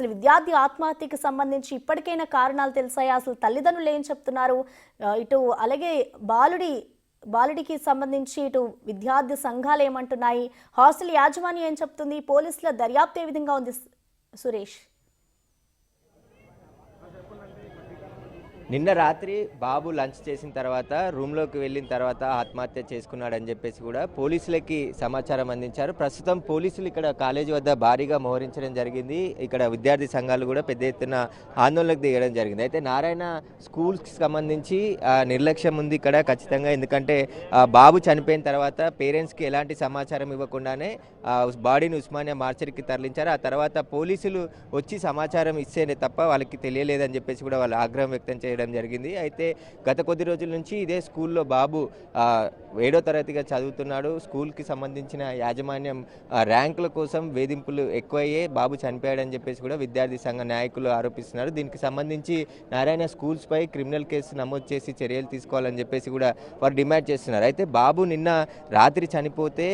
అసలు విద్యార్థి ఆత్మహత్యకి సంబంధించి ఇప్పటికైనా కారణాలు తెలిసాయా? అసలు తల్లిదండ్రులు ఏం చెప్తున్నారు? ఇటు అలాగే బాలుడికి సంబంధించి ఇటు విద్యార్థి సంఘాలు ఏమంటున్నాయి? హాస్టల్ యాజమాన్యం ఏం చెప్తుంది? పోలీసుల దర్యాప్తు ఏ విధంగా ఉంది సురేష్? నిన్న రాత్రి బాబు లంచ్ చేసిన తర్వాత రూమ్లోకి వెళ్ళిన తర్వాత ఆత్మహత్య చేసుకున్నాడని చెప్పేసి కూడా పోలీసులకి సమాచారం అందించారు. ప్రస్తుతం పోలీసులు ఇక్కడ కాలేజీ వద్ద భారీగా మోహరించడం జరిగింది. ఇక్కడ విద్యార్థి సంఘాలు కూడా పెద్ద ఎత్తున ఆందోళనకు దిగడం జరిగింది. అయితే నారాయణ స్కూల్స్కి సంబంధించి నిర్లక్ష్యం ఉంది ఇక్కడ ఖచ్చితంగా. ఎందుకంటే బాబు చనిపోయిన తర్వాత పేరెంట్స్కి ఎలాంటి సమాచారం ఇవ్వకుండానే బాడీని ఉస్మానియా మార్చరికి తరలించారు. ఆ తర్వాత పోలీసులు వచ్చి సమాచారం ఇస్తేనే తప్ప వాళ్ళకి తెలియలేదని చెప్పేసి కూడా వాళ్ళు ఆగ్రహం వ్యక్తం చేయడం జరిగింది. అయితే గత కొద్ది రోజుల నుంచి ఇదే స్కూల్లో బాబు 7వ తరగతిగా చదువుతున్నాడు. స్కూల్కి సంబంధించిన యాజమాన్యం ర్యాంకుల కోసం వేధింపులు ఎక్కువయ్యే బాబు చనిపోయాడని చెప్పేసి కూడా విద్యార్థి సంఘ నాయకులు ఆరోపిస్తున్నారు. దీనికి సంబంధించి నారాయణ స్కూల్స్పై క్రిమినల్ కేసు నమోదు చేసి చర్యలు తీసుకోవాలని చెప్పేసి కూడా వారు డిమాండ్ చేస్తున్నారు. అయితే బాబు నిన్న రాత్రి చనిపోతే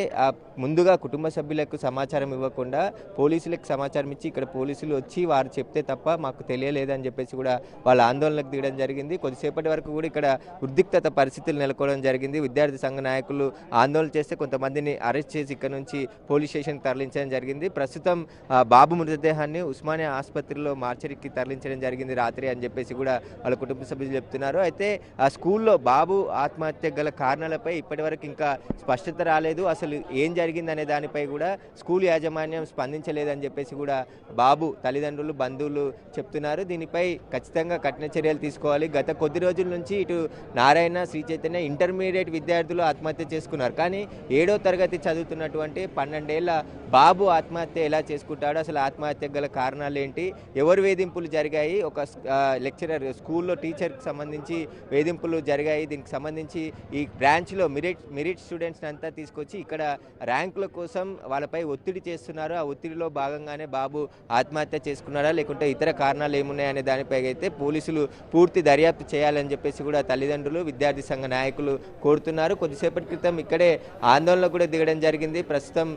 ముందుగా కుటుంబ సభ్యులకు సమాచారం ఇవ్వకుండా పోలీసులకు సమాచారం ఇచ్చి ఇక్కడ పోలీసులు వచ్చి వారు చెప్తే తప్ప మాకు తెలియలేదని చెప్పేసి కూడా వాళ్ళ ఆందోళనకు దిగడం జరిగింది. కొద్దిసేపటి వరకు కూడా ఇక్కడ ఉద్రిక్తత పరిస్థితులు నెలకొనడం జరిగింది. విద్యార్థి సంఘ నాయకులు ఆందోళన చేస్తే కొంతమందిని అరెస్ట్ చేసి ఇక్కడ నుంచి పోలీస్ స్టేషన్కి తరలించడం జరిగింది. ప్రస్తుతం బాబు మృతదేహాన్ని ఉస్మానియా ఆసుపత్రిలో మార్చరికి తరలించడం జరిగింది రాత్రి అని చెప్పేసి కూడా వాళ్ళ కుటుంబ సభ్యులు చెప్తున్నారు. అయితే ఆ స్కూల్లో బాబు ఆత్మహత్య గల కారణాలపై ఇప్పటివరకు ఇంకా స్పష్టత రాలేదు. అసలు ఏం జరిగిందనే దానిపై కూడా స్కూల్ యాజమాన్యం స్పందించలేదని చెప్పేసి కూడా బాబు తల్లిదండ్రులు బంధువులు చెప్తున్నారు. దీనిపై ఖచ్చితంగా కఠిన చర్యలు తీసుకోవాలి. గత కొద్ది రోజుల నుంచి ఇటు నారాయణ శ్రీ చైతన్య ఇంటర్మీడియట్ విద్యార్థులు ఆత్మహత్య చేసుకున్నారు. కానీ 7వ తరగతి చదువుతున్నటువంటి 12 ఏళ్ల బాబు ఆత్మహత్య ఎలా చేసుకుంటాడు? అసలు ఆత్మహత్య గల కారణాలు ఏంటి? ఎవరు వేధింపులు జరిగాయి? ఒక లెక్చరర్ స్కూల్లో టీచర్కి సంబంధించి వేధింపులు జరిగాయి. దీనికి సంబంధించి ఈ బ్రాంచ్లో మెరిట్ స్టూడెంట్స్ అంతా తీసుకొచ్చి ఇక్కడ ర్యాంకుల కోసం వాళ్ళపై ఒత్తిడి చేస్తున్నారు. ఆ ఒత్తిడిలో భాగంగానే బాబు ఆత్మహత్య చేసుకున్నాడా లేకుంటే ఇతర కారణాలు ఏమున్నాయనే దానిపై అయితే పోలీసులు పూర్తి దర్యాప్తు చేయాలని చెప్పేసి కూడా తల్లిదండ్రులు విద్యార్థి సంఘ నాయకులు కోరుతున్నారు. కొద్దిసేపటి క్రితం ఇక్కడే ఆందోళన కూడా దిగడం జరిగింది. ప్రస్తుతం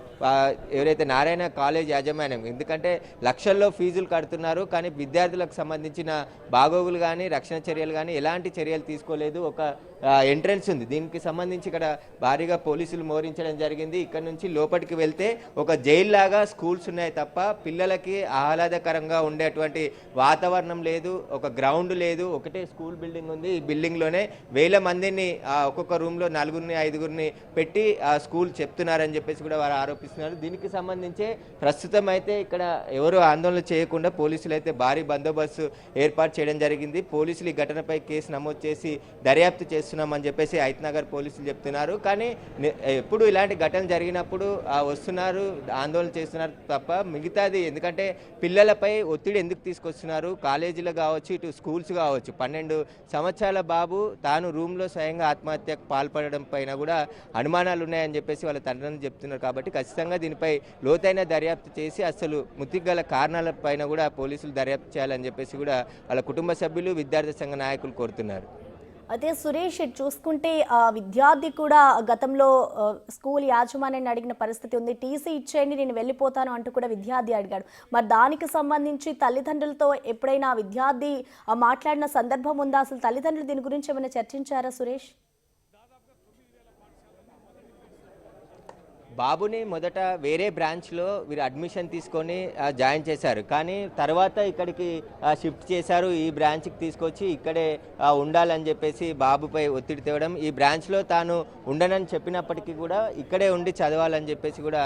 ఎవరైతే నారాయణ కాలేజ్ యాజమాన్యం, ఎందుకంటే లక్షల్లో ఫీజులు కడుతున్నారు కానీ విద్యార్థులకు సంబంధించిన బాగోగులు కానీ రక్షణ చర్యలు కానీ ఎలాంటి చర్యలు తీసుకోలేదు. ఒక ఎంట్రన్స్ ఉంది, దీనికి సంబంధించి ఇక్కడ భారీగా పోలీసులు మోహరించడం జరిగింది. ఇక్కడ నుంచి లోపలికి వెళ్తే ఒక జైలు లాగా స్కూల్స్ ఉన్నాయి తప్ప పిల్లలకి ఆహ్లాదకరంగా ఉండేటువంటి వాతావరణం లేదు. ఒక గ్రౌండ్ లేదు, ఒకటే స్కూల్ బిల్డింగ్ ఉంది. ఈ బిల్డింగ్లోనే వేల మందిని ఒక్కొక్క రూమ్లో 4గురిని 5గురిని పెట్టి ఆ స్కూల్ చెప్తున్నారని చెప్పేసి కూడా వారు ఆరోపిస్తున్నారు. దీనికి సంబంధించి ప్రస్తుతం అయితే ఇక్కడ ఎవరు ఆందోళన చేయకుండా పోలీసులు అయితే భారీ బందోబస్తు ఏర్పాటు చేయడం జరిగింది. పోలీసులు ఈ ఘటనపై కేసు నమోదు చేసి దర్యాప్తు చేస్తున్నామని చెప్పేసి హైతనగర్ పోలీసులు చెప్తున్నారు. కానీ ఎప్పుడు ఇలాంటి ఘటన జరిగినప్పుడు వస్తున్నారు, ఆందోళన చేస్తున్నారు తప్ప మిగతాది ఎందుకంటే పిల్లలపై ఒత్తిడి ఎందుకు తీసుకొస్తున్నారు? కాలేజీలు కావచ్చు, ఇటు స్కూల్స్ కావచ్చు. 12 సంవత్సరాల బాబు తాను రూమ్లో స్వయంగా ఆత్మహత్యకు పాల్పడడం పైన కూడా అనుమానాలు ఉన్నాయని చెప్పేసి వాళ్ళ తండ్రులు చెప్తున్నారు. కాబట్టి ఖచ్చితంగా దీనిపై లోతైన దర్యాప్తు చేసి అసలు మృతికి గల కారణాల పైన కూడా పోలీసులు దర్యాప్తు చేయాలని చెప్పేసి కూడా వాళ్ళ కుటుంబ సభ్యులు విద్యార్థి సంఘ నాయకులు కోరుతున్నారు. అదే సురేష్, చూసుకుంటే విద్యార్థి కూడా గతంలో స్కూల్ యాజమాన్యాన్ని అడిగిన పరిస్థితి ఉంది. టీసీ ఇచ్చేయండి నేను వెళ్ళిపోతాను అంటూ కూడా విద్యార్థి అడిగాడు. మరి దానికి సంబంధించి తల్లిదండ్రులతో ఎప్పుడైనా విద్యార్థి మాట్లాడిన సందర్భం ఉందా? అసలు తల్లిదండ్రులు దీని గురించి ఏమైనా చర్చించారా సురేష్? బాబుని మొదట వేరే బ్రాంచ్లో వీరు అడ్మిషన్ తీసుకొని జాయిన్ చేశారు. కానీ తర్వాత ఇక్కడికి షిఫ్ట్ చేశారు. ఈ బ్రాంచ్కి తీసుకొచ్చి ఇక్కడే ఉండాలని చెప్పేసి బాబుపై ఒత్తిడి తేవడం, ఈ బ్రాంచ్లో తాను ఉండనని చెప్పినప్పటికీ కూడా ఇక్కడే ఉండి చదవాలని చెప్పేసి కూడా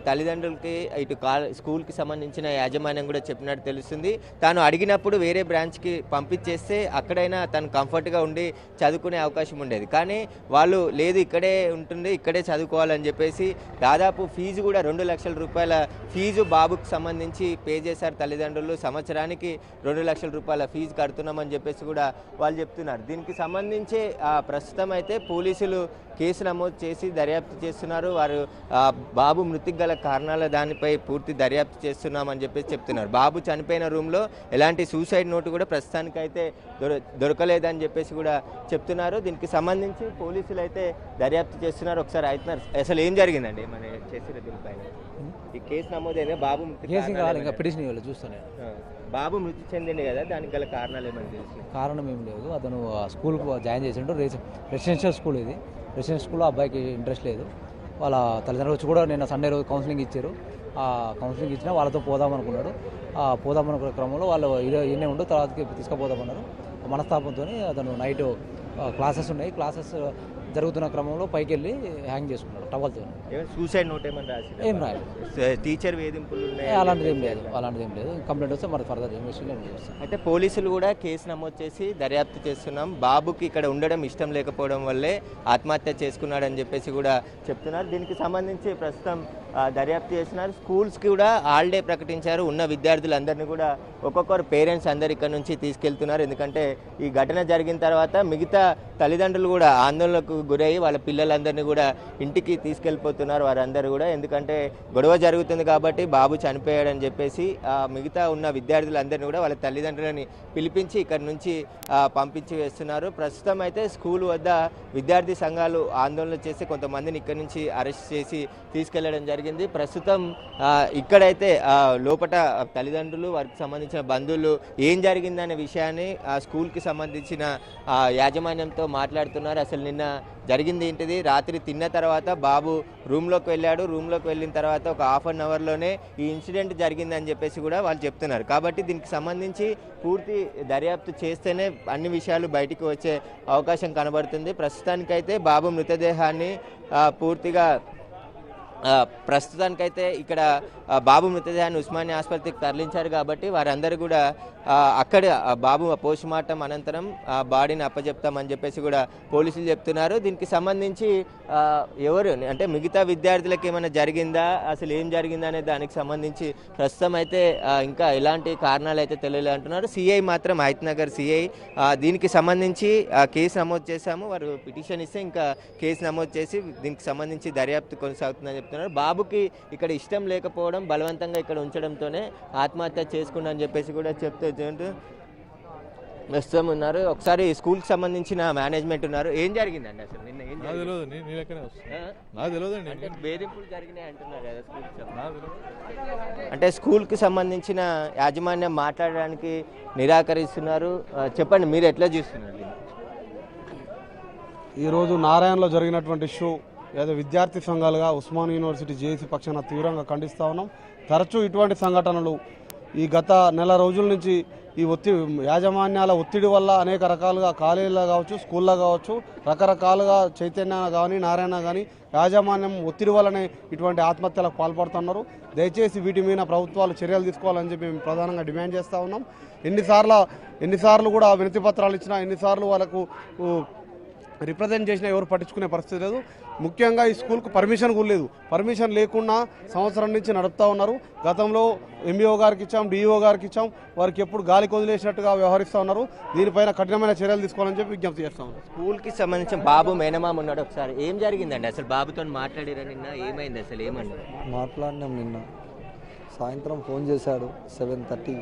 తల్లిదండ్రులకి ఇటు స్కూల్కి సంబంధించిన యాజమాన్యం కూడా చెప్పినట్టు తెలుస్తుంది. తాను అడిగినప్పుడు వేరే బ్రాంచ్కి పంపించేస్తే అక్కడైనా తను కంఫర్ట్గా ఉండి చదువుకునే అవకాశం ఉండేది. కానీ వాళ్ళు లేదు ఇక్కడే ఉంటుంది, ఇక్కడే చదువుకోవాలని చెప్పేసి దాదాపు ఫీజు కూడా 2 లక్షల రూపాయల ఫీజు బాబుకు సంబంధించి పే చేశారు తల్లిదండ్రులు. సంవత్సరానికి 2 లక్షల రూపాయల ఫీజు కడుతున్నామని చెప్పేసి కూడా వాళ్ళు చెప్తున్నారు. దీనికి సంబంధించి ప్రస్తుతం అయితే పోలీసులు కేసు నమోదు చేసి దర్యాప్తు చేస్తున్నారు. వారు బాబు మృతికి గల కారణాల దానిపై పూర్తి దర్యాప్తు చేస్తున్నామని చెప్పేసి చెప్తున్నారు. బాబు చనిపోయిన రూమ్లో ఎలాంటి సూసైడ్ నోటు కూడా ప్రస్తుతానికైతే దొరకలేదని చెప్పేసి కూడా చెప్తున్నారు. దీనికి సంబంధించి పోలీసులు అయితే దర్యాప్తు చేస్తున్నారు. ఒకసారి అసలు ఏం జరిగిందండి? ఏమైనా చేసిరా దీనిపైన? ఈ కేసు నమోదైనా బాబు మృతి కేసు ఇంకా కారణాలు ఇంకా పిటిషన్ ఇవ్వాలి చూస్తాను ఆ, బాబు మృతి చెందింది కదా, దానికి గల కారణాలు ఏమైనా తెలుసు? కారణం ఏం లేదు. అతను ఆ స్కూల్కి జాయిన్ చేసిండు. రెసిడెన్షియల్ స్కూల్ ఇది. రెసిడెన్షియల్ స్కూల్లో అబ్బాయికి ఇంట్రెస్ట్ లేదు. వాళ్ళ తల్లిదండ్రులు వచ్చి కూడా నిన్న సండే రోజు కౌన్సిలింగ్ ఇచ్చారు. ఆ కౌన్సిలింగ్ ఇచ్చినా వాళ్ళతో పోదాం అనుకున్నాడు. ఆ పోదాం అనుకున్న క్రమంలో వాళ్ళు ఈయనే ఉండు తర్వాతకి తీసుకుపోదామన్నారు. మనస్తాపంతో అతను నైట్ క్లాసెస్ ఉన్నాయి, క్లాసెస్ జరుగుతున్న క్రమంలో పైకి వెళ్ళి హ్యాంగ్ చేసుకున్నాడు టవల్తో. సూసైడ్ నోట్ ఏమైనా రాసి? ఏం రాయలేదు. టీచర్ వేధింపులు ఉన్నాయి అలాంటిది ఏం లేదు. కంప్లైంట్ వస్తే మరి ఫర్దర్ ఇన్వెస్టిగేషన్ చేస్తాం. అయితే పోలీసులు కూడా కేసు నమోదు చేసి దర్యాప్తు చేస్తున్నాం. బాబుకి ఇక్కడ ఉండడం ఇష్టం లేకపోవడం వల్లే ఆత్మహత్య చేసుకున్నాడని చెప్పేసి కూడా చెప్తున్నారు. దీనికి సంబంధించి ప్రస్తుతం దర్యాప్తు చేస్తున్నారు. స్కూల్స్కి కూడా హాలిడే ప్రకటించారు. ఉన్న విద్యార్థులందరినీ కూడా ఒక్కొక్కరు పేరెంట్స్ అందరు ఇక్కడ నుంచి తీసుకెళ్తున్నారు. ఎందుకంటే ఈ ఘటన జరిగిన తర్వాత మిగతా తల్లిదండ్రులు కూడా ఆందోళనకు గురయ్యి వాళ్ళ పిల్లలందరినీ కూడా ఇంటికి తీసుకెళ్ళిపోతున్నారు వారందరూ కూడా. ఎందుకంటే గొడవ జరుగుతుంది కాబట్టి బాబు చనిపోయాడని చెప్పేసి మిగతా ఉన్న విద్యార్థులందరినీ కూడా వాళ్ళ తల్లిదండ్రులని పిలిపించి ఇక్కడ నుంచి పంపించి వేస్తున్నారు. ప్రస్తుతం అయితే స్కూల్ వద్ద విద్యార్థి సంఘాలు ఆందోళన చేసి కొంతమందిని ఇక్కడ నుంచి అరెస్ట్ చేసి తీసుకెళ్లడం జరిగింది. ప్రస్తుతం ఇక్కడైతే లోపల తల్లిదండ్రులు వారికి సంబంధించిన బంధువులు ఏం జరిగిందనే విషయాన్ని స్కూల్కి సంబంధించిన యాజమాన్యంతో మాట్లాడుతున్నారు. అసలు నిన్న జరిగింది ఏంటిది, రాత్రి తిన్న తర్వాత బాబు రూమ్లోకి వెళ్ళాడు. రూమ్లోకి వెళ్ళిన తర్వాత ఒక హాఫ్ అన్ అవర్లోనే ఈ ఇన్సిడెంట్ జరిగిందని చెప్పేసి కూడా వాళ్ళు చెప్తున్నారు. కాబట్టి దీనికి సంబంధించి పూర్తి దర్యాప్తు చేస్తేనే అన్ని విషయాలు బయటికి వచ్చే అవకాశం కనబడుతుంది. ప్రస్తుతానికైతే బాబు మృతదేహాన్ని ప్రస్తుతానికైతే ఇక్కడ బాబు మృతదేహాన్ని ఉస్మానియా ఆసుపత్రికి తరలించారు. కాబట్టి వారందరూ కూడా అక్కడ బాబు పోస్ట్ మార్టం అనంతరం బాడీని అప్పచెప్తామని చెప్పేసి కూడా పోలీసులు చెప్తున్నారు. దీనికి సంబంధించి ఎవరు అంటే మిగతా విద్యార్థులకు ఏమైనా జరిగిందా, అసలు ఏం జరిగిందా అనే దానికి సంబంధించి ప్రస్తుతం అయితే ఇంకా ఎలాంటి కారణాలు అయితే తెలియలేదు అంటున్నారు. సిఐ మాత్రం హైత్నగర్ సిఐ దీనికి సంబంధించి కేసు నమోదు చేశాము, వారు పిటిషన్ ఇస్తే ఇంకా కేసు నమోదు చేసి దీనికి సంబంధించి దర్యాప్తు కొనసాగుతుందని చెప్తున్నారు. బాబుకి ఇక్కడ ఇష్టం లేకపోవడం, బలవంతంగా ఇక్కడ ఉంచడంతోనే ఆత్మహత్య చేసుకున్నా అని చెప్పేసి కూడా చెప్తూ ప్రస్తుతం ఉన్నారు. ఒకసారి స్కూల్కి సంబంధించిన మేనేజ్మెంట్ ఉన్నారు. ఏం జరిగిందండి అసలు నిన్న? ఏం అంటే వేధింపులు జరిగినాయి అంటున్నారు కదా స్కూల్కి. అంటే స్కూల్కి సంబంధించిన యాజమాన్యం మాట్లాడడానికి నిరాకరిస్తున్నారు. చెప్పండి, మీరు ఎట్లా చూస్తున్నారు? ఈరోజు నారాయణలో జరిగినటువంటి ఇష్యూ ఏదో విద్యార్థి సంఘాలుగా ఉస్మాన్ యూనివర్సిటీ జేఏసీ పక్షాన తీవ్రంగా ఖండిస్తూ ఉన్నాం. తరచూ ఇటువంటి సంఘటనలు ఈ గత నెల రోజుల నుంచి ఈ యాజమాన్యాల ఒత్తిడి వల్ల అనేక రకాలుగా కాలేజీలో కావచ్చు, స్కూల్లో కావచ్చు, రకరకాలుగా చైతన్య కానీ నారాయణ కానీ యాజమాన్యం ఒత్తిడి వల్లనే ఇటువంటి ఆత్మహత్యలకు పాల్పడుతున్నారు. దయచేసి వీటి మీద ప్రభుత్వాలు చర్యలు తీసుకోవాలని చెప్పి మేము ప్రధానంగా డిమాండ్ చేస్తూ ఉన్నాం. ఎన్నిసార్లు కూడా వినతి పత్రాలు ఇచ్చినా, ఎన్నిసార్లు వాళ్ళకు రిప్రజెంట్ చేసినా ఎవరు పట్టించుకునే పరిస్థితి లేదు. ముఖ్యంగా ఈ స్కూల్కు పర్మిషన్ కూడా లేదు. పర్మిషన్ లేకుండా సంవత్సరం నుంచి నడుపుతూ ఉన్నారు. గతంలో ఎంఈఓ గారికి ఇచ్చాం, డిఈఓ గారికి ఇచ్చాం, వారికి ఎప్పుడు గాలికి వదిలేసినట్టుగా వ్యవహరిస్తూ ఉన్నారు. దీనిపైన కఠినమైన చర్యలు తీసుకోవాలని చెప్పి విజ్ఞప్తి చేస్తా ఉన్నారు. స్కూల్కి సంబంధించిన బాబు మేనమామ ఉన్నాడు. ఒకసారి ఏం జరిగిందండి అసలు? బాబుతో మాట్లాడారా నిన్న? ఏమైంది అసలు? ఏమన్నారు? మాట్లాడినాం నిన్న సాయంత్రం ఫోన్ చేశాడు 7:30.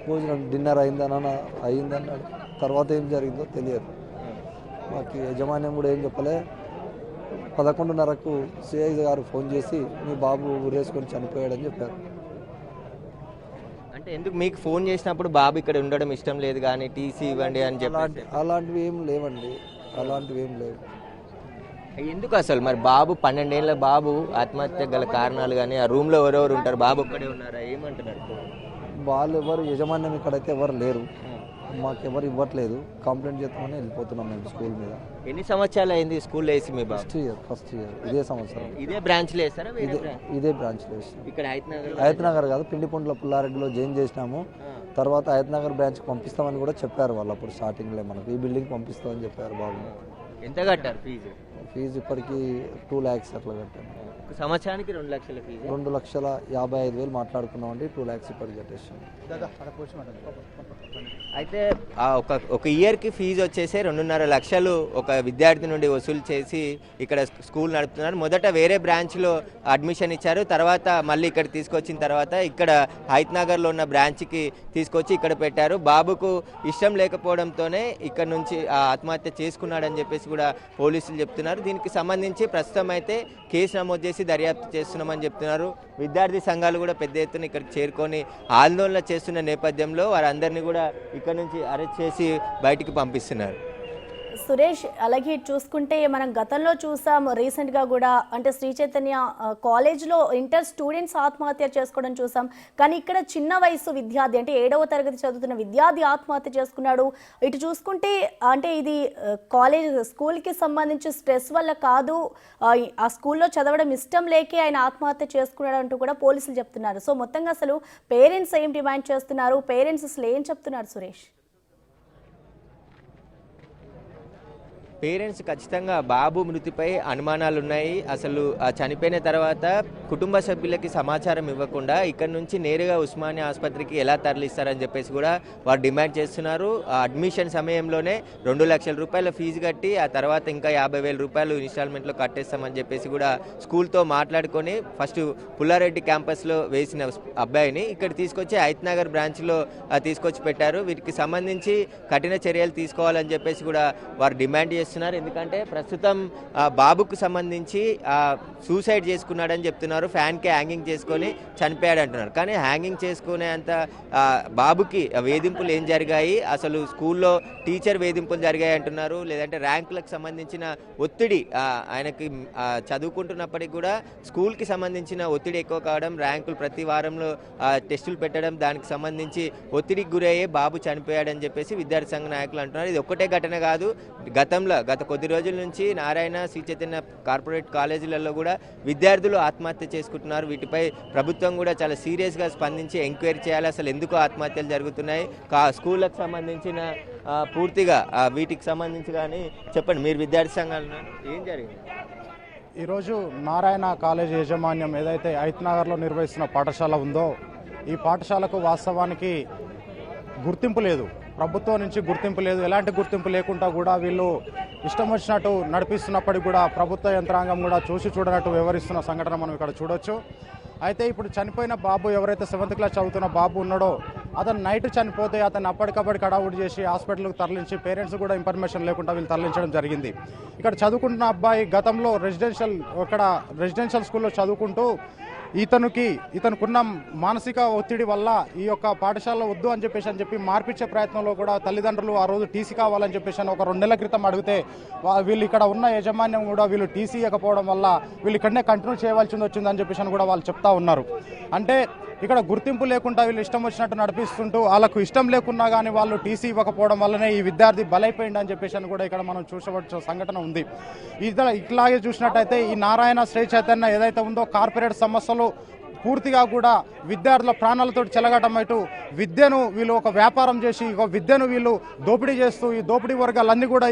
భోజనం డిన్నర్ అయిందన్నాడు. తర్వాత ఏం జరిగిందో తెలియదు. మాకు యజమాన్యం కూడా ఏం చెప్పలే. 11:30కు సిఐ గారు ఫోన్ చేసి మీ బాబు ఊరేసుకొని చనిపోయాడని చెప్పారు. అంటే ఎందుకు మీకు ఫోన్ చేసినప్పుడు బాబు ఇక్కడ ఉండడం ఇష్టం లేదు కానీ టీసీ ఇవ్వండి అని చెప్పి? అలాంటివి ఏం లేవండి, అలాంటివి ఏం లేవు. ఎందుకు అసలు మరి బాబు 12 ఏళ్ళ బాబు ఆత్మహత్య గల కారణాలు కానీ ఆ రూమ్లో ఎవరెవరు ఉంటారు? బాబు ఒక్కడే ఉన్నారా? ఏమంటున్నారు? వాళ్ళు ఎవరు యజమాన్యం ఇక్కడైతే ఎవరు లేరు, మాకెవరు ఇవ్వట్లేదు. కంప్లైంట్ చేస్తామని వెళ్ళిపోతున్నాం మేము స్కూల్ మీద. ఎన్ని సంవత్సరాలు అయింది స్కూల్లో వేసి మీ బాబు? ఫస్ట్ ఇయర్ ఇదే సంవత్సరం. ఇదే బ్రాంచ్లో వేస్తారా? ఇదే బ్రాంచ్లో వేస్తాం. ఇక్కడ హయత్నగర్ కాదు, పిండిపొండ్ల పుల్లారెడ్డిలో జాయిన్ చేసినాము. తర్వాత హయత్నగర్ బ్రాంచ్కి పంపిస్తామని కూడా చెప్పారు వాళ్ళు. అప్పుడు స్టార్టింగ్లో మనకు ఈ బిల్డింగ్ పంపిస్తామని చెప్పారు బాబు. ఎంత కట్టారు ఫీజు? ఫీజు ఇప్పటికి 2 lakhs అట్లా కట్టాము. సంవత్సరానికి 2 లక్షల ఫీజు? 2,55,000 మాట్లాడుకున్నామండి. 2 lakhs ఇప్పటికి కట్టేసాం. అయితే ఒక ఇయర్కి ఫీజు వచ్చేసి 2.5 లక్షలు ఒక విద్యార్థి నుండి వసూలు చేసి ఇక్కడ స్కూల్ నడుపుతున్నారు. మొదట వేరే బ్రాంచ్లో అడ్మిషన్ ఇచ్చారు, తర్వాత మళ్ళీ ఇక్కడ తీసుకొచ్చిన తర్వాత ఇక్కడ హైత్నగర్లో ఉన్న బ్రాంచ్కి తీసుకొచ్చి ఇక్కడ పెట్టారు. బాబుకు ఇష్టం లేకపోవడంతోనే ఇక్కడ నుంచి ఆత్మహత్య చేసుకున్నాడని చెప్పేసి కూడా పోలీసులు చెప్తున్నారు. చెప్తున్నారు. దీనికి సంబంధించి ప్రస్తుతం అయితే కేసు నమోదు చేసి దర్యాప్తు చేస్తున్నామని చెప్తున్నారు. విద్యార్థి సంఘాలు కూడా పెద్ద ఎత్తున ఇక్కడికి చేరుకొని ఆందోళన చేస్తున్న నేపథ్యంలో వారందరినీ కూడా ఇక్కడ నుంచి అరెస్ట్ చేసి బయటికి పంపిస్తున్నారు. సురేష్, అలాగే చూసుకుంటే మనం గతంలో చూసాం రీసెంట్గా కూడా, అంటే శ్రీ చైతన్య కాలేజ్లో ఇంటర్ స్టూడెంట్స్ ఆత్మహత్య చేసుకోవడం చూసాం. కానీ ఇక్కడ చిన్న వయసు విద్యార్థి, అంటే 7వ తరగతి చదువుతున్న విద్యార్థి ఆత్మహత్య చేసుకున్నాడు. ఇటు చూసుకుంటే అంటే ఇది స్కూల్కి సంబంధించి స్ట్రెస్ వల్ల కాదు, ఆ స్కూల్లో చదవడం ఇష్టం లేకే ఆయన ఆత్మహత్య చేసుకున్నాడు అంటూ కూడా పోలీసులు చెప్తున్నారు. సో మొత్తంగా అసలు పేరెంట్స్ ఏం డిమాండ్ చేస్తున్నారు, పేరెంట్స్ అసలు ఏం చెప్తున్నారు సురేష్? పేరెంట్స్ ఖచ్చితంగా బాబు మృతిపై అనుమానాలు ఉన్నాయి. అసలు చనిపోయిన తర్వాత కుటుంబ సభ్యులకి సమాచారం ఇవ్వకుండా ఇక్కడ నుంచి నేరుగా ఉస్మానియా ఆసుపత్రికి ఎలా తరలిస్తారని చెప్పేసి కూడా వారు డిమాండ్ చేస్తున్నారు. అడ్మిషన్ సమయంలోనే 2 లక్షల రూపాయల ఫీజు కట్టి ఆ తర్వాత ఇంకా 50,000 రూపాయలు ఇన్స్టాల్మెంట్లో కట్టేస్తామని చెప్పేసి కూడా స్కూల్తో మాట్లాడుకొని ఫస్ట్ పుల్లారెడ్డి క్యాంపస్లో వేసిన అబ్బాయిని ఇక్కడ తీసుకొచ్చి హైత్నగర్ బ్రాంచ్లో తీసుకొచ్చి పెట్టారు. వీరికి సంబంధించి కఠిన చర్యలు తీసుకోవాలని చెప్పేసి కూడా వారు డిమాండ్ చేస్తున్నారు. ఎందుకంటే ప్రస్తుతం బాబుకు సంబంధించి సూసైడ్ చేసుకున్నాడని చెప్తున్నారు. ఫ్యాన్కి హ్యాంగింగ్ చేసుకొని చనిపోయాడు అంటున్నారు. కానీ హ్యాంగింగ్ చేసుకునే అంత బాబుకి వేధింపులు ఏం జరిగాయి, అసలు స్కూల్లో టీచర్ వేధింపులు జరిగాయి అంటున్నారు. లేదంటే ర్యాంకులకు సంబంధించిన ఒత్తిడి, ఆయనకి చదువుకుంటున్నప్పటికీ కూడా స్కూల్కి సంబంధించిన ఒత్తిడి ఎక్కువ కావడం, ర్యాంకులు ప్రతి వారంలో టెస్టులు పెట్టడం, దానికి సంబంధించి ఒత్తిడికి గురయ్యే బాబు చనిపోయాడని చెప్పేసి విద్యార్థి సంఘ నాయకులు అంటున్నారు. ఇది ఒక్కటే ఘటన కాదు, గత కొద్ది రోజుల నుంచి నారాయణ, శ్రీ చైతన్య కార్పొరేట్ కాలేజీలలో కూడా విద్యార్థులు ఆత్మహత్య చేసుకుంటున్నారు. వీటిపై ప్రభుత్వం కూడా చాలా సీరియస్గా స్పందించి ఎంక్వైరీ చేయాలి, అసలు ఎందుకు ఆత్మహత్యలు జరుగుతున్నాయి, స్కూళ్ళకు సంబంధించిన పూర్తిగా వీటికి సంబంధించి కానీ చెప్పండి. మీరు విద్యార్థి సంఘాలు ఏం జరిగింది? ఈరోజు నారాయణ కాలేజ్ యాజమాన్యం ఏదైతే హైత్నగర్లో నిర్వహిస్తున్న పాఠశాల ఉందో, ఈ పాఠశాలకు వాస్తవానికి గుర్తింపు లేదు, ప్రభుత్వం నుంచి గుర్తింపు లేదు. ఎలాంటి గుర్తింపు లేకుండా కూడా వీళ్ళు ఇష్టం వచ్చినట్టు నడిపిస్తున్నప్పటికీ కూడా ప్రభుత్వ యంత్రాంగం కూడా చూసి చూడనట్టు వ్యవహరిస్తున్న సంఘటన మనం ఇక్కడ చూడొచ్చు. అయితే ఇప్పుడు చనిపోయిన బాబు, ఎవరైతే 7th క్లాస్ చదువుతున్న బాబు ఉన్నాడో, అతను నైట్ చనిపోతే అతను అప్పటికప్పటికి హడావుడి చేసి హాస్పిటల్కి తరలించి పేరెంట్స్ కూడా ఇన్ఫర్మేషన్ లేకుండా వీళ్ళు తరలించడం జరిగింది. ఇక్కడ చదువుకుంటున్న అబ్బాయి గతంలో రెసిడెన్షియల్ స్కూల్లో చదువుకుంటూ ఇతనుకున్న మానసిక ఒత్తిడి వల్ల ఈ యొక్క పాఠశాలలో వద్దు అని చెప్పి మార్పించే ప్రయత్నంలో కూడా తల్లిదండ్రులు ఆ రోజు టీసీ కావాలని చెప్పేసి ఒక 2 నెలల క్రితం అడిగితే వీళ్ళు ఇక్కడ ఉన్న యాజమాన్యం కూడా వీళ్ళు టీసీ ఇవ్వకపోవడం వల్ల వీళ్ళు ఇక్కడనే కంటిన్యూ చేయవలసి వచ్చిందని చెప్పేసి కూడా వాళ్ళు చెప్తా ఉన్నారు. అంటే ఇక్కడ గుర్తింపు లేకుండా వీళ్ళు ఇష్టం వచ్చినట్టు నడిపిస్తుంటూ వాళ్ళకు ఇష్టం లేకున్నా కానీ వాళ్ళు టీసీ ఇవ్వకపోవడం వల్లనే ఈ విద్యార్థి బలైపోయింది అని చెప్పేసి కూడా ఇక్కడ మనం చూసవచ్చే సంఘటన ఉంది. ఇట్లాగే చూసినట్టయితే ఈ నారాయణ, శ్రీ చైతన్య ఏదైతే ఉందో కార్పొరేట్ సమస్యలు పూర్తిగా కూడా విద్యార్థుల ప్రాణాలతో చెలగటమైతూ విద్యను వీళ్ళు ఒక వ్యాపారం చేసి విద్యను వీళ్ళు దోపిడీ చేస్తూ ఈ దోపిడీ వర్గాలన్నీ కూడా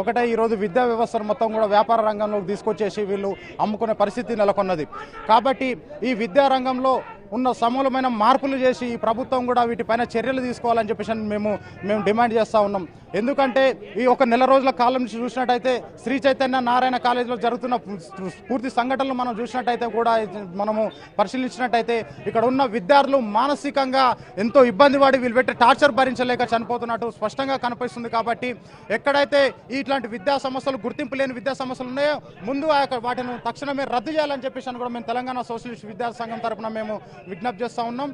ఒకటే ఈరోజు విద్యా వ్యవస్థను మొత్తం కూడా వ్యాపార రంగంలోకి తీసుకొచ్చేసి వీళ్ళు అమ్ముకునే పరిస్థితి నెలకొన్నది. కాబట్టి ఈ విద్యా రంగంలో ఉన్న సమూలమైన మార్పులు చేసి ఈ ప్రభుత్వం కూడా వీటిపైన చర్యలు తీసుకోవాలని చెప్పేసి మేము డిమాండ్ చేస్తూ ఉన్నాం. ఎందుకంటే ఈ ఒక నెల రోజుల కాలం నుంచి చూసినట్టయితే శ్రీ చైతన్య నారాయణ కాలేజీలో జరుగుతున్న పూర్తి సంఘటనలు మనం చూసినట్టయితే కూడా మనము పరిశీలించినట్టయితే ఇక్కడ ఉన్న విద్యార్థులు మానసికంగా ఎంతో ఇబ్బంది పడి వీళ్ళు పెట్టి టార్చర్ భరించలేక చనిపోతున్నట్టు స్పష్టంగా కనిపిస్తుంది. కాబట్టి ఎక్కడైతే ఇట్లాంటి విద్యా సమస్యలు, గుర్తింపు లేని విద్యా సమస్యలు ఉన్నాయో ముందు వాటిని తక్షణమే రద్దు చేయాలని చెప్పేసి కూడా మేము తెలంగాణ సోషలిస్ట్ విద్యార్థి సంఘం తరఫున మేము విజ్ఞప్తి చేస్తూ ఉన్నాం.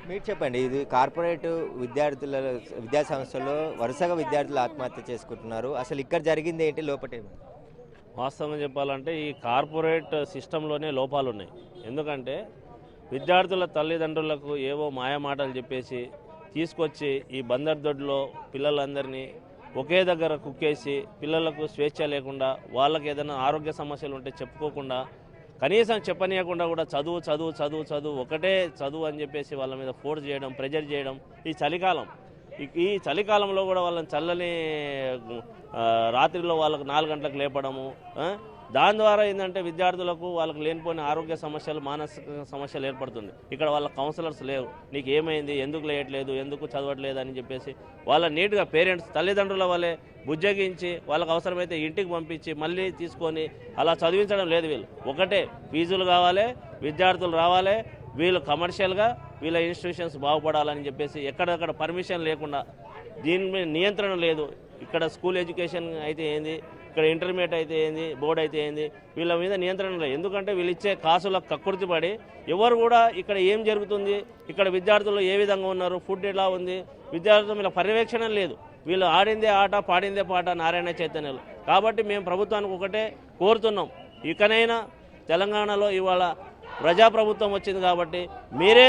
మీరు చెప్పండి, ఇది కార్పొరేట్ విద్యా సంస్థల్లో వరుసగా విద్యార్థులు ఆత్మహత్య చేసుకుంటున్నారు, అసలు ఇక్కడ జరిగింది ఏంటి, లోపటేమో? వాస్తవంగా చెప్పాలంటే ఈ కార్పొరేట్ సిస్టంలోనే లోపాలు ఉన్నాయి. ఎందుకంటే విద్యార్థుల తల్లిదండ్రులకు ఏవో మాయమాటలు చెప్పేసి తీసుకొచ్చి ఈ బందర్దొడ్లో పిల్లలందరినీ ఒకే దగ్గర కుక్కేసి పిల్లలకు స్వేచ్ఛ లేకుండా, వాళ్ళకి ఏదైనా ఆరోగ్య సమస్యలు ఉంటే చెప్పుకోకుండా, కనీసం చెప్పనీయకుండా కూడా చదువు ఒకటే చదువు అని చెప్పేసి వాళ్ళ మీద ఫోర్స్ చేయడం, ప్రెజర్ చేయడం. ఈ చలికాలంలో కూడా వాళ్ళని చల్లని రాత్రిలో వాళ్ళకు 4 గంటలకు లేపడము, దాని ద్వారా ఏంటంటే విద్యార్థులకు వాళ్ళకు లేనిపోయిన ఆరోగ్య సమస్యలు, మానసిక సమస్యలు ఏర్పడుతుంది. ఇక్కడ వాళ్ళ కౌన్సిలర్స్ లేవు, నీకు ఏమైంది, ఎందుకు లేయట్లేదు, ఎందుకు చదవట్లేదు అని చెప్పేసి వాళ్ళ నీట్గా పేరెంట్స్ తల్లిదండ్రుల వల్లే బుజ్జగించి వాళ్ళకు అవసరమైతే ఇంటికి పంపించి మళ్ళీ తీసుకొని అలా చదివించడం లేదు. వీళ్ళు ఒకటే ఫీజులు కావాలి, విద్యార్థులు రావాలి, వీళ్ళు కమర్షియల్గా వీళ్ళ ఇన్స్టిట్యూషన్స్ బాగుపడాలని చెప్పేసి ఎక్కడెక్కడ పర్మిషన్ లేకుండా, దీని మీద నియంత్రణ లేదు. ఇక్కడ స్కూల్ ఎడ్యుకేషన్ అయితే ఏంది, ఇక్కడ ఇంటర్మీడియట్ అయితే ఏంది, బోర్డు అయితే ఏంది, వీళ్ళ మీద నియంత్రణ లేదు. ఎందుకంటే వీళ్ళు ఇచ్చే కాసులకు కక్కుర్తి పడి ఎవరు కూడా ఇక్కడ ఏం జరుగుతుంది, ఇక్కడ విద్యార్థులు ఏ విధంగా ఉన్నారు, ఫుడ్ ఎలా ఉంది, విద్యార్థుల మీద పర్యవేక్షణ లేదు. వీళ్ళు ఆడిందే ఆట, పాడిందే పాట నారాయణ చైతన్యాలు. కాబట్టి మేము ప్రభుత్వానికి ఒకటే కోరుతున్నాం, ఇకనైనా తెలంగాణలో ఇవాళ ప్రజాప్రభుత్వం వచ్చింది కాబట్టి మీరే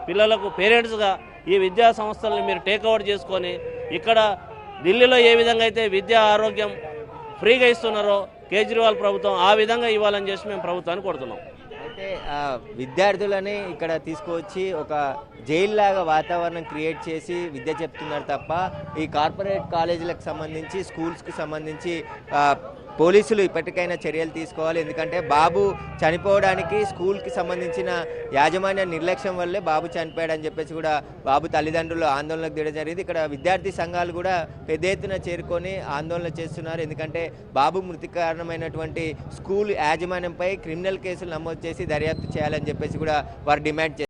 పిల్లలకు పేరెంట్స్గా ఈ విద్యా సంస్థలను మీరు టేక్ఓవర్ చేసుకొని ఇక్కడ ఢిల్లీలో ఏ విధంగా అయితే విద్యా ఆరోగ్యం ఫ్రీగా ఇస్తున్నారో కేజ్రీవాల్ ప్రభుత్వం ఆ విధంగా ఇవ్వాలని చేసి మేము ప్రభుత్వాన్ని కోరుతున్నాం. అయితే విద్యార్థులని ఇక్కడ తీసుకువచ్చి ఒక జైలు లాగా వాతావరణం క్రియేట్ చేసి విద్య చెప్తున్నారు తప్ప ఈ కార్పొరేట్ కాలేజీలకు సంబంధించి స్కూల్స్కి సంబంధించి పోలీసులు ఇప్పటికైనా చర్యలు తీసుకోవాలి. ఎందుకంటే బాబు చనిపోవడానికి స్కూల్కి సంబంధించిన యాజమాన్య నిర్లక్ష్యం వల్లే బాబు చనిపోయాడని చెప్పేసి కూడా బాబు తల్లిదండ్రులు ఆందోళనకు దిగడం జరిగింది. ఇక్కడ విద్యార్థి సంఘాలు కూడా పెద్ద ఎత్తున చేరుకొని ఆందోళన చేస్తున్నారు. ఎందుకంటే బాబు మృతి కారణమైనటువంటి స్కూల్ యాజమాన్యంపై క్రిమినల్ కేసులు నమోదు చేసి దర్యాప్తు చేయాలని చెప్పేసి కూడా వారు డిమాండ్ చేస్తారు.